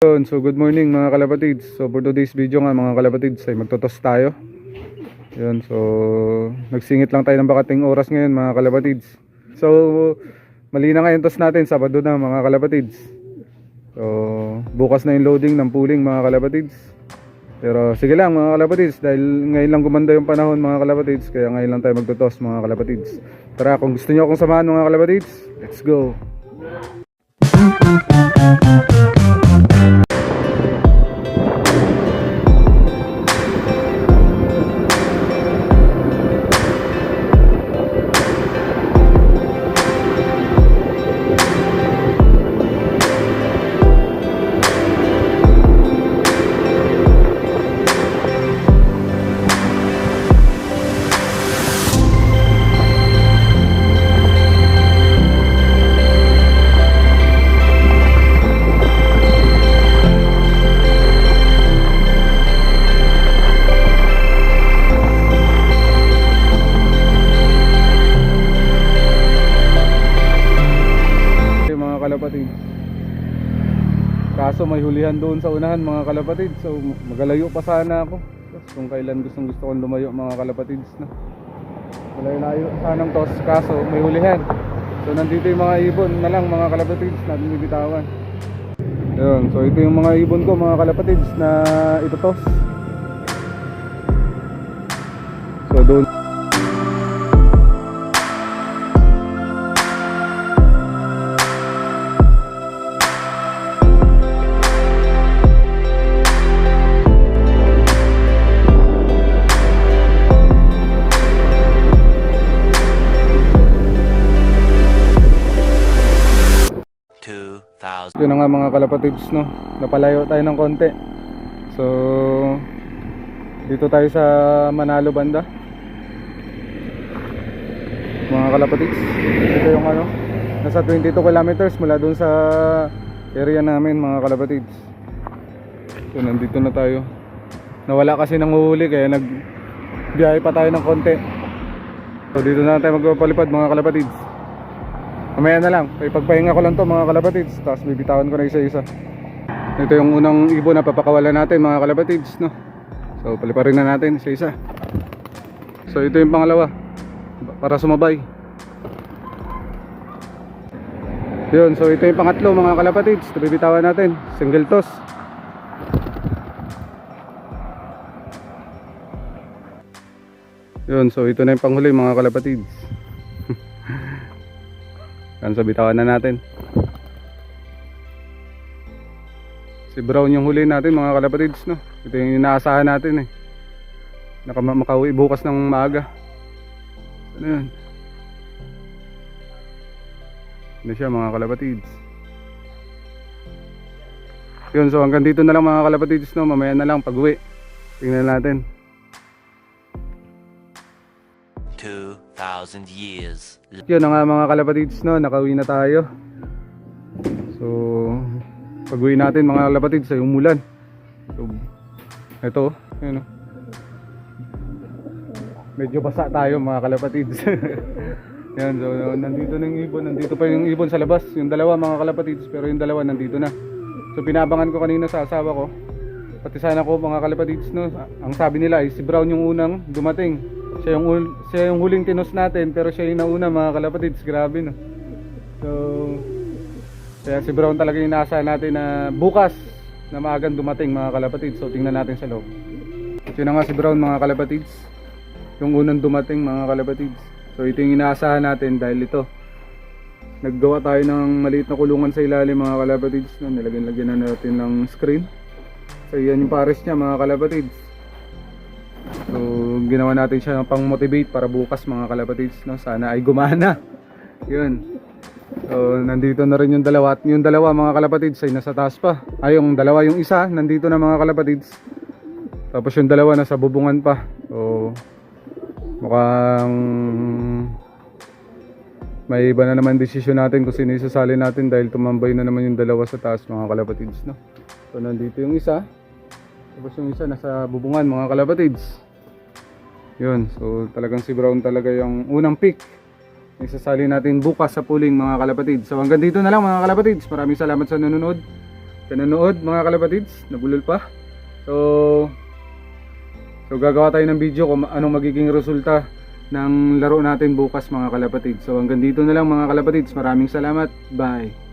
So good morning mga kalapatids. So for today's video nga mga kalapatids ay magtotos tayo. Yun, so nagsingit lang tayo ng bakating oras ngayon mga kalapatids. So mali na nga yung tos natin, Sabado na mga kalapatids. So bukas na yung loading ng pooling mga kalapatids. Pero sige lang mga kalapatids, dahil ngayon lang gumanda yung panahon mga kalapatids, kaya ngayon lang tayo magtotos mga kalapatids. Tara, kung gusto nyo akong samahan mga kalapatids, let's go! Kalapatid. Kaso may hulihan doon sa unahan mga kalapatid. So magalayo pa sana ako. Kung kailan gusto kong lumayo mga kalapatids na. Malayo sanang tos, kaso may hulihan. So nandito yung mga ibon na lang mga kalapatids na binibitawan. Ayun, so ito yung mga ibon ko mga kalapatids na itotos. So doon 2,000. yun na nga mga kalapatids, no, napalayo tayo ng konti. So dito tayo sa Manalo banda mga kalapatids. Ito yung ano, nasa 22 kilometers mula dun sa area namin mga kalapatids. So nandito na tayo. Nawala kasi ng uhuli kaya nagbiyahe pa tayo ng konti. So dito na tayo magpapalipad mga kalapatids. Mamaya na lang, ipagpahinga ko lang to mga kalapatids, tapos bibitawan ko na isa-isa. Ito yung unang ibon na papakawalan natin mga kalapatids, no? So paliparin na natin isa-isa. So ito yung pangalawa, para sumabay. Yun, so ito yung pangatlo mga kalapatids, bibitawan natin, single toss. Yun, so ito na yung panghuli mga kalapatids. Yan, so bitawan na natin. Si Brown yung huli natin mga kalapatids, no? Ito yung inaasahan natin eh. Makauwi bukas ng maaga. Ano yun? Ano siya mga kalapatids. Yun, so hanggang dito na lang mga kalapatids, no? Mamaya na lang pag uwi, tingnan natin. 2,000 years. Yun na nga mga kalapatids, no, nakauwi na tayo. So pag uwi natin mga kalapatids ay umulan. So ito, yun, medyo basa tayo mga kalapatids. Yan, so nandito na yung ibon, nandito pa yung ibon sa labas. Yung dalawa mga kalapatids, pero yung dalawa nandito na. So pinabangan ko kanina sa asawa ko, pati sana ko mga kalapatids, no. Ang sabi nila ay si Brown yung unang dumating. Siya yung huling tinos natin, pero siya yung nauna mga kalapatids. Grabe, no. So kaya si Brown talaga yung inaasahan natin na bukas na maagang dumating mga kalapatids. So tingnan natin sa loob. Yun na nga si Brown mga kalapatids, yung unang dumating mga kalapatids. So ito yung inaasahan natin dahil ito, naggawa tayo ng maliit na kulungan sa ilalim mga kalapatids, no? Nilagyan na natin ng screen. So yan yung pares niya mga kalapatids. So ginawa natin siya ng pang motivate para bukas mga kalapatids, no? Sana ay gumana. Yun. So nandito na rin yung dalawa. At yung dalawa mga kalapatids ay nasa taas pa. Ay yung dalawa, yung isa nandito na mga kalapatids. Tapos yung dalawa nasa bubungan pa. So mukhang may iba na naman desisyon natin kung sino isasali natin, dahil tumambay na naman yung dalawa sa taas mga kalapatids, no? So nandito yung isa, tapos yung isa nasa bubungan mga kalapatids. Yun, so talagang si Brown talaga yung unang pick. Isasali natin bukas sa pooling mga kalapatids. So hanggang dito na lang mga kalapatids. Maraming salamat sa nanonood. sa nanood mga kalapatids. Nabulol pa. So gagawa tayo ng video kung anong magiging resulta ng laro natin bukas mga kalapatids. So hanggang dito na lang mga kalapatids. Maraming salamat. Bye.